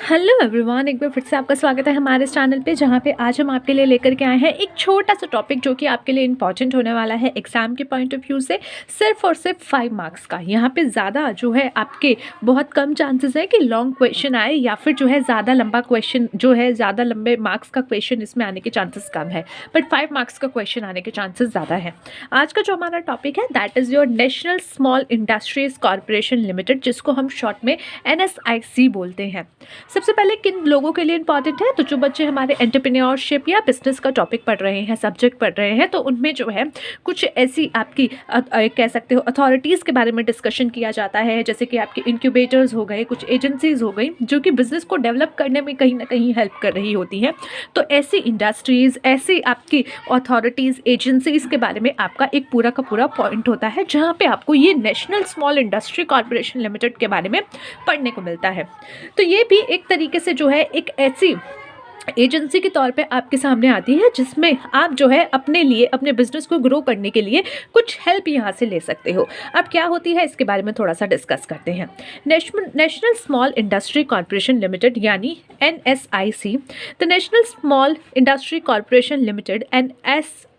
Hello everyone, एक बार फिर से आपका स्वागत है हमारे इस चैनल पे, जहाँ पे आज हम आपके लिए लेकर के आए हैं एक छोटा सा टॉपिक जो कि आपके लिए इंपॉर्टेंट होने वाला है एग्जाम के पॉइंट ऑफ व्यू से। सिर्फ और सिर्फ 5 मार्क्स का यहाँ पे ज़्यादा जो है आपके बहुत कम चांसेस है कि लॉन्ग क्वेश्चन आए, या फिर जो है ज़्यादा लंबा क्वेश्चन जो है ज़्यादा लंबे मार्क्स का क्वेश्चन इसमें आने के चांसेस कम है, बट 5 मार्क्स का क्वेश्चन आने के चांसेस ज़्यादा है। आज का जो हमारा टॉपिक है that is your national small industries corporation limited, जिसको हम शॉर्ट में NSIC बोलते हैं। सबसे पहले किन लोगों के लिए इंपॉर्टेंट है, तो जो बच्चे हमारे एंटरप्रेन्योरशिप या बिजनेस का टॉपिक पढ़ रहे हैं, सब्जेक्ट पढ़ रहे हैं, तो उनमें जो है कुछ ऐसी आपकी कह सकते हो अथॉरिटीज़ के बारे में डिस्कशन किया जाता है, जैसे कि आपके इंक्यूबेटर्स हो गए, कुछ एजेंसीज हो गई जो कि बिजनेस को डेवलप करने में कहीं ना कहीं हेल्प कर रही होती हैं। तो ऐसी इंडस्ट्रीज़, ऐसी आपकी अथॉरिटीज़, एजेंसीज़ के बारे में आपका एक पूरा का पूरा पॉइंट होता है, जहाँ पे आपको ये national small industry corporation limited के बारे में पढ़ने को मिलता है। तो ये भी एक तरीके से जो है एक ऐसी एजेंसी के तौर पे आपके सामने आती है, जिसमें आप जो है अपने लिए, अपने बिजनेस को ग्रो करने के लिए कुछ हेल्प यहाँ से ले सकते हो। अब क्या होती है इसके बारे में थोड़ा सा डिस्कस करते हैं। National small industry corporation limited यानी NSIC, the national small industry corporation limited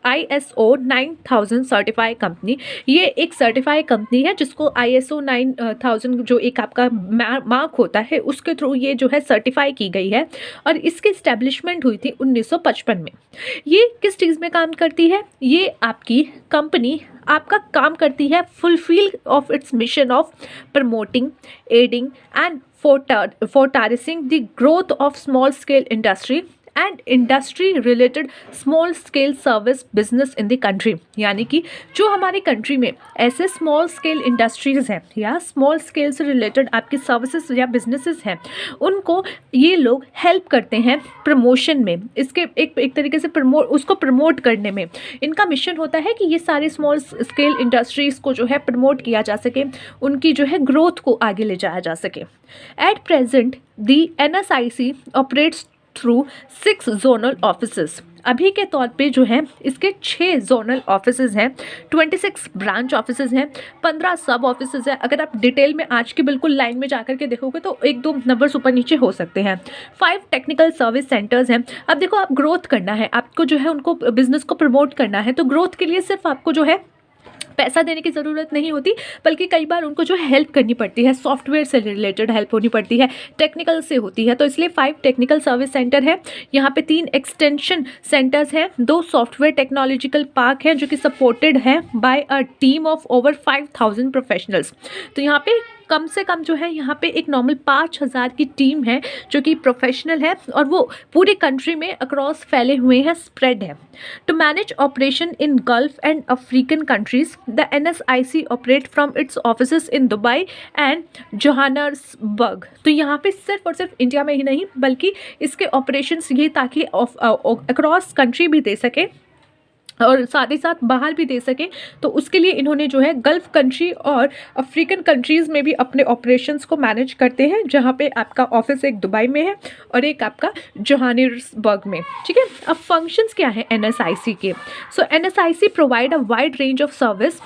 ISO 9000 certified company, ये एक सर्टिफाइड कंपनी है जिसको ISO 9000 जो एक आपका मार्क होता है उसके थ्रू ये जो है सर्टिफाई की गई है, और इसकी इस्टेब्लिशमेंट हुई थी 1955 में। ये किस चीज़ में काम करती है? ये आपकी कंपनी आपका काम करती है fulfil of its mission of promoting, aiding and fostering the growth of small scale industry and industry related small scale service business in the country. यानी कि जो हमारी कंट्री में ऐसे स्मॉल स्केल इंडस्ट्रीज़ हैं या स्मॉल स्केल से related आपकी सर्विसेज या बिजनेसेस हैं, उनको ये लोग हेल्प करते हैं प्रमोशन में, इसके एक तरीके से उसको प्रमोट करने में। इनका मिशन होता है कि ये सारे स्मॉल स्केल इंडस्ट्रीज़ को जो है प्रमोट किया जा सके, उनकी जो है ग्रोथ को आगे ले जाया जा सके। At present the NSIC operates through 6 zonal offices. अभी के तौर पे जो है इसके 6 जोनल ऑफिसेज हैं, 26 ब्रांच ऑफिसेज हैं, 15 सब ऑफिसेज हैं। अगर आप डिटेल में आज की बिल्कुल लाइन में जाकर के देखोगे तो 1-2 नंबर्स ऊपर नीचे हो सकते हैं। 5 टेक्निकल सर्विस सेंटर्स हैं। अब देखो, आप ग्रोथ करना है, आपको जो है उनको बिजनेस को प्रमोट करना है, तो ग्रोथ के लिए सिर्फ आपको जो है पैसा देने की ज़रूरत नहीं होती, बल्कि कई बार उनको जो हेल्प करनी पड़ती है, सॉफ्टवेयर से रिलेटेड हेल्प होनी पड़ती है, टेक्निकल से होती है। तो इसलिए 5 टेक्निकल सर्विस सेंटर है, यहाँ पे 3 एक्सटेंशन सेंटर्स हैं, 2 सॉफ्टवेयर टेक्नोलॉजिकल पार्क हैं जो कि सपोर्टेड है by a team of over 5000 professionals. तो यहाँ पे कम से कम जो है यहाँ पे एक नॉर्मल 5000 की टीम है जो कि प्रोफेशनल है, और वो पूरी कंट्री में अक्रॉस फैले हुए हैं, स्प्रेड है। To manage operation in Gulf and African countries, the NSIC operate from its offices in Dubai and Johannesburg. तो यहाँ पे सिर्फ और सिर्फ इंडिया में ही नहीं, बल्कि इसके ऑपरेशंस ये ताकि अक्रॉस कंट्री भी दे सके और साथ ही साथ बाहर भी दे सकें। तो उसके लिए इन्होंने जो है गल्फ कंट्री और अफ्रीकन कंट्रीज़ में भी अपने ऑपरेशंस को मैनेज करते हैं, जहाँ पे आपका ऑफिस एक दुबई में है और एक आपका जोहानिसबर्ग में। ठीक है, अब फंक्शंस क्या है NSIC के? सो NSIC provide a wide range of service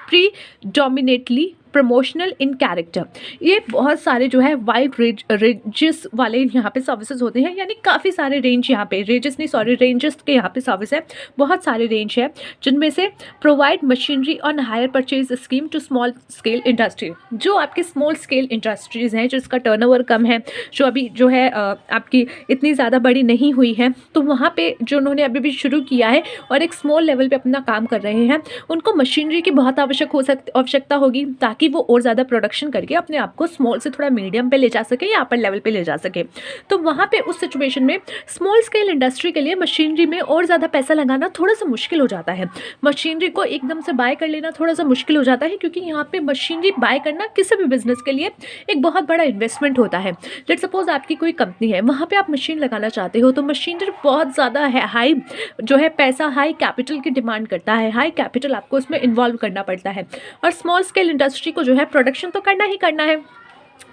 predominantly promotional in character. ये बहुत सारे जो है वाइड रेंजेस वाले यहाँ पे सर्विसेज होते हैं, यानी काफ़ी सारे रेंज यहाँ पे, रेंजेस के यहाँ पे सर्विस है, बहुत सारे रेंज है, जिनमें से provide machinery on hire purchase scheme to small scale industry. जो आपके स्मॉल स्केल इंडस्ट्रीज़ हैं, जिसका टर्नओवर कम है, जो अभी जो है आपकी इतनी ज़्यादा बड़ी नहीं हुई है, तो वहाँ पे जो उन्होंने अभी भी शुरू किया है और एक स्मॉल लेवल पे अपना काम कर रहे हैं, उनको मशीनरी की बहुत आवश्यकता होगी, ताकि वो और ज़्यादा प्रोडक्शन करके अपने आप को स्मॉल से थोड़ा मीडियम पे ले जा सके या अपर लेवल पे ले जा सके। तो वहाँ पे उस सिचुएशन में स्मॉल स्केल इंडस्ट्री के लिए मशीनरी में और ज़्यादा पैसा लगाना थोड़ा सा मुश्किल हो जाता है। मशीनरी को एकदम से बाय कर लेना थोड़ा सा मुश्किल हो जाता है, क्योंकि यहाँ पे मशीनरी बाय करना किसी भी बिजनेस के लिए एक बहुत बड़ा इन्वेस्टमेंट होता है। लेट्स सपोज आपकी कोई कंपनी है, वहाँ पर आप मशीन लगाना चाहते हो, तो मशीनरी बहुत ज़्यादा है, हाई जो है पैसा, हाई कैपिटल की डिमांड करता है, हाई कैपिटल आपको उसमें इन्वॉल्व करना पड़ता है। और स्मॉल स्केल इंडस्ट्री को जो है प्रोडक्शन तो करना ही करना है,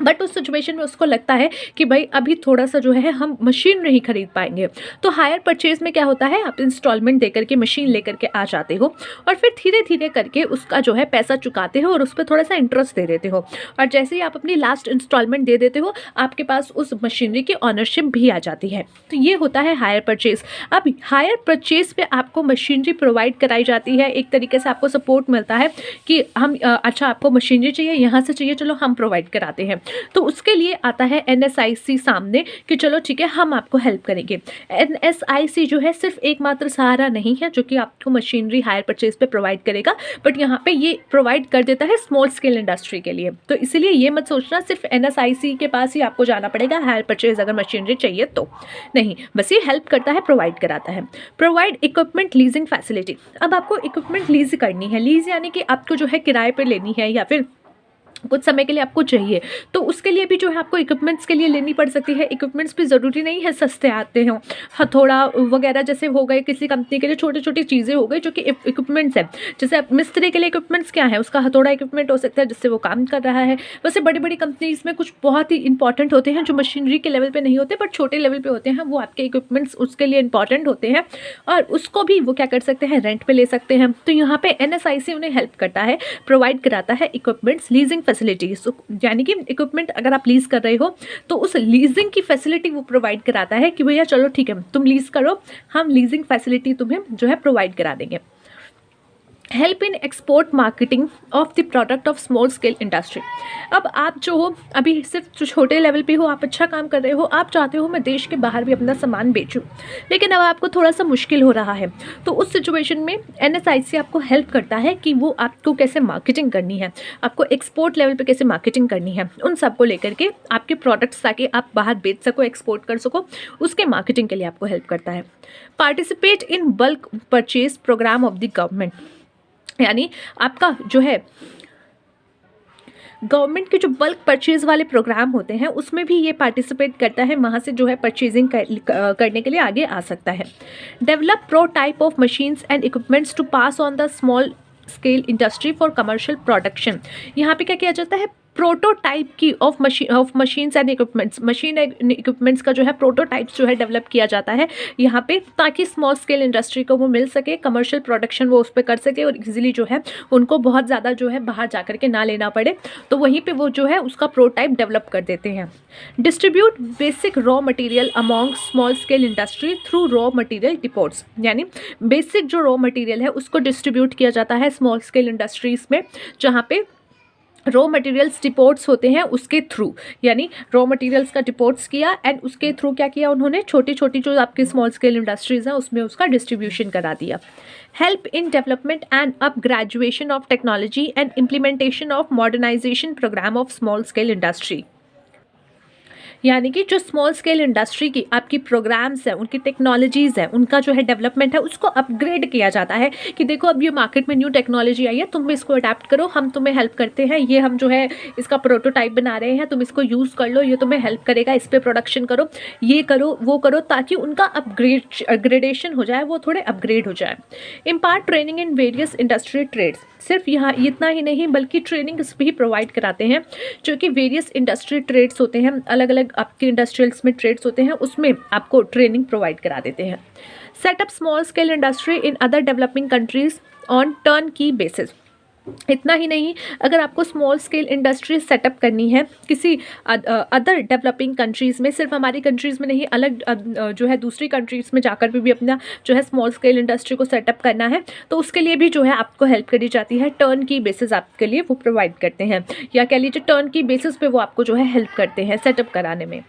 बट उस सिचुएशन में उसको लगता है कि भाई अभी थोड़ा सा जो है हम मशीन नहीं खरीद पाएंगे। तो हायर परचेज में क्या होता है, आप इंस्टॉलमेंट दे करके मशीन लेकर के आ जाते हो और फिर धीरे धीरे करके उसका जो है पैसा चुकाते हो और उस पर थोड़ा सा इंटरेस्ट दे देते हो, और जैसे ही आप अपनी लास्ट इंस्टॉलमेंट दे देते हो आपके पास उस मशीनरी की ऑनरशिप भी आ जाती है। तो ये होता है हायर परचेज। अब हायर परचेज पे आपको मशीनरी प्रोवाइड कराई जाती है, एक तरीके से आपको सपोर्ट मिलता है कि हम अच्छा आपको मशीनरी चाहिए, यहाँ से चाहिए, चलो हम प्रोवाइड कराते हैं। तो उसके लिए आता है NSIC सामने कि चलो ठीक है हम आपको हेल्प करेंगे। NSIC जो है सिर्फ एकमात्र सहारा नहीं है जो कि आपको मशीनरी हायर परचेज पे प्रोवाइड करेगा, बट यहाँ पे ये प्रोवाइड कर देता है स्मॉल स्केल इंडस्ट्री के लिए। तो इसीलिए ये मत सोचना सिर्फ NSIC के पास ही आपको जाना पड़ेगा हायर परचेज अगर मशीनरी चाहिए तो, नहीं, बस ये हेल्प करता है, प्रोवाइड कराता है। Provide equipment leasing facility. अब आपको इक्विपमेंट लीज करनी है, लीज यानी कि आपको जो है किराए पर लेनी है या फिर कुछ समय के लिए आपको चाहिए, तो उसके लिए भी जो है आपको इक्विपमेंट्स के लिए लेनी पड़ सकती है। इक्विपमेंट्स भी ज़रूरी नहीं है सस्ते आते हों, हथौड़ा वगैरह जैसे हो गए, किसी कंपनी के लिए छोटी छोटी चीज़ें हो गई जो कि इक्विपमेंट्स है। जैसे अब मिस्त्री के लिए इक्विपमेंट्स क्या है, उसका हथौड़ा इक्विपमेंट हो सकता है जिससे वो काम कर रहा है। वैसे बड़ी बड़ी कंपनीज में कुछ बहुत ही इंपॉर्टेंट होते हैं जो मशीनरी के लेवल पर नहीं होते बट छोटे लेवल पर होते हैं, वो आपके इक्विपमेंट्स उसके लिए इंपॉर्टेंट होते हैं और उसको भी वो क्या कर सकते हैं, रेंट पर ले सकते हैं। तो यहाँ पे NSIC उन्हें हेल्प करता है, प्रोवाइड कराता है इक्विपमेंट्स लीजिंग फैसिलिटी। यानी कि इक्विपमेंट अगर आप लीज कर रहे हो तो उस लीजिंग की फैसिलिटी वो प्रोवाइड कराता है कि भैया चलो ठीक है तुम लीज करो, हम लीजिंग फैसिलिटी तुम्हें जो है प्रोवाइड करा देंगे। Help in export marketing of the product of small scale industry. अब आप जो हो अभी सिर्फ छोटे लेवल पे हो, आप अच्छा काम कर रहे हो, आप चाहते हो मैं देश के बाहर भी अपना सामान बेचूं, लेकिन अब आपको थोड़ा सा मुश्किल हो रहा है, तो उस सिचुएशन में NSIC आपको हेल्प करता है कि वो आपको कैसे मार्केटिंग करनी है, आपको एक्सपोर्ट लेवल पे कैसे मार्केटिंग करनी है, उन सब को लेकर के आपके प्रोडक्ट्स ताकि आप बाहर बेच सको, एक्सपोर्ट कर सको, उसके मार्केटिंग के लिए आपको हेल्प करता है। Participate in bulk purchase programme of the government. यानी आपका जो है गवर्नमेंट के जो बल्क परचेज वाले प्रोग्राम होते हैं उसमें भी ये पार्टिसिपेट करता है, वहाँ से जो है परचेजिंग करने के लिए आगे आ सकता है। Develop prototype of machines and equipments to pass on the small scale industry for commercial production. यहाँ पे क्या किया जाता है, प्रोटोटाइप की of machines and equipments, machine equipments का जो है प्रोटोटाइप्स जो है डेवलप किया जाता है यहाँ पे, ताकि स्मॉल स्केल इंडस्ट्री को वो मिल सके, कमर्शियल प्रोडक्शन वो उस पर कर सके और इजीली जो है उनको बहुत ज़्यादा जो है बाहर जा कर के ना लेना पड़े, तो वहीं पे वो जो है उसका प्रोटोटाइप डेवलप कर देते हैं। Distribute basic raw material among small scale industry through raw material depots. यानी बेसिक जो रॉ मटेरियल है उसको डिस्ट्रीब्यूट किया जाता है स्मॉल स्केल इंडस्ट्रीज़ में, जहाँ पे रॉ मटेरियल्स डिपोर्ट्स होते हैं उसके थ्रू, यानी रॉ मटेरियल्स का डिपोर्ट्स किया एंड उसके थ्रू क्या किया उन्होंने, छोटी छोटी जो आपकी स्मॉल स्केल इंडस्ट्रीज़ हैं उसमें उसका डिस्ट्रीब्यूशन करा दिया। Help in development and upgradation of technology and implementation of modernisation programme of small scale industry. यानी कि जो स्मॉल स्केल इंडस्ट्री की आपकी प्रोग्राम्स हैं, उनकी टेक्नोलॉजीज़ हैं, उनका जो है डेवलपमेंट है उसको अपग्रेड किया जाता है कि देखो अब ये मार्केट में न्यू टेक्नोलॉजी आई है, तुम भी इसको अडेप्ट करो, हम तुम्हें हेल्प करते हैं, ये हम जो है इसका प्रोटोटाइप बना रहे हैं, तुम इसको यूज़ कर लो, ये तुम्हें हेल्प करेगा, इस पर प्रोडक्शन करो, ये करो वो करो, ताकि उनका अपग्रेडेशन हो जाए, वो थोड़े अपग्रेड हो जाए। Impart training in various industry trades. सिर्फ यहाँ इतना ही नहीं बल्कि ट्रेनिंग्स भी प्रोवाइड कराते हैं, जो कि वेरियस इंडस्ट्री ट्रेड्स होते हैं, अलग अलग आपके इंडस्ट्रियल्स में ट्रेड्स होते हैं, उसमें आपको ट्रेनिंग प्रोवाइड करा देते हैं। Setup small scale industry in other developing countries on turn की बेसिस। इतना ही नहीं, अगर आपको स्मॉल स्केल इंडस्ट्री सेटअप करनी है किसी अदर डेवलपिंग कंट्रीज़ में, सिर्फ हमारी कंट्रीज़ में नहीं, अलग जो है दूसरी कंट्रीज़ में जाकर भी अपना जो है स्मॉल स्केल इंडस्ट्री को सेटअप करना है, तो उसके लिए भी जो है आपको हेल्प करी जाती है। टर्न की बेसिस आपके लिए वो प्रोवाइड करते हैं, या कह लीजिए टर्न की बेसिस पे वो आपको जो है हेल्प करते हैं सेटअप कराने में।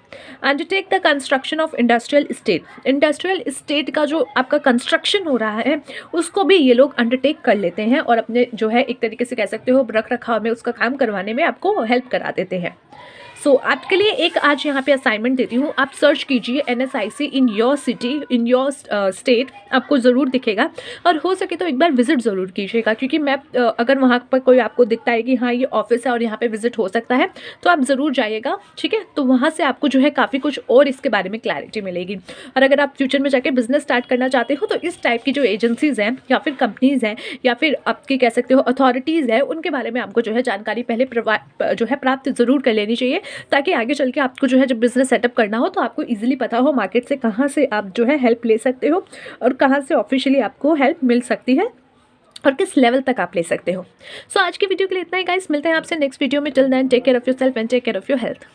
Undertake the construction of industrial state. Industrial state का जो आपका कंस्ट्रक्शन हो रहा है उसको भी ये लोग अंडरटेक कर लेते हैं और अपने जो है एक तरीके से कह सकते हो रख रखाव में उसका काम करवाने में आपको हेल्प करा देते हैं। सो आपके लिए एक आज यहाँ पे असाइनमेंट देती हूँ, आप सर्च कीजिए NSIC in your city, in your state, आपको ज़रूर दिखेगा। और हो सके तो एक बार विजिट ज़रूर कीजिएगा, क्योंकि मैं अगर वहाँ पर कोई आपको दिखता है कि हाँ ये ऑफिस है और यहाँ पे विजिट हो सकता है, तो आप ज़रूर जाइएगा, ठीक है। तो वहाँ से आपको जो है काफ़ी कुछ और इसके बारे में क्लैरिटी मिलेगी। और अगर आप फ्यूचर में जाके बिजनेस स्टार्ट करना चाहते हो तो इस टाइप की जो एजेंसीज़ हैं या फिर कंपनीज़ हैं या फिर आपकी कह सकते हो अथॉरिटीज़ है, उनके बारे में आपको जो है जानकारी पहले जो है प्राप्त ज़रूर कर लेनी चाहिए, ताकि आगे चल के आपको जो है जब बिज़नेस सेटअप करना हो तो आपको ईजिली पता हो मार्केट से कहाँ से आप जो है हेल्प ले सकते हो और कहाँ से ऑफिशियली आपको हेल्प मिल सकती है और किस लेवल तक आप ले सकते हो। सो आज की वीडियो के लिए इतना ही गाइस, मिलते हैं आपसे नेक्स्ट वीडियो में। Till then take care of yourself and take care of your health.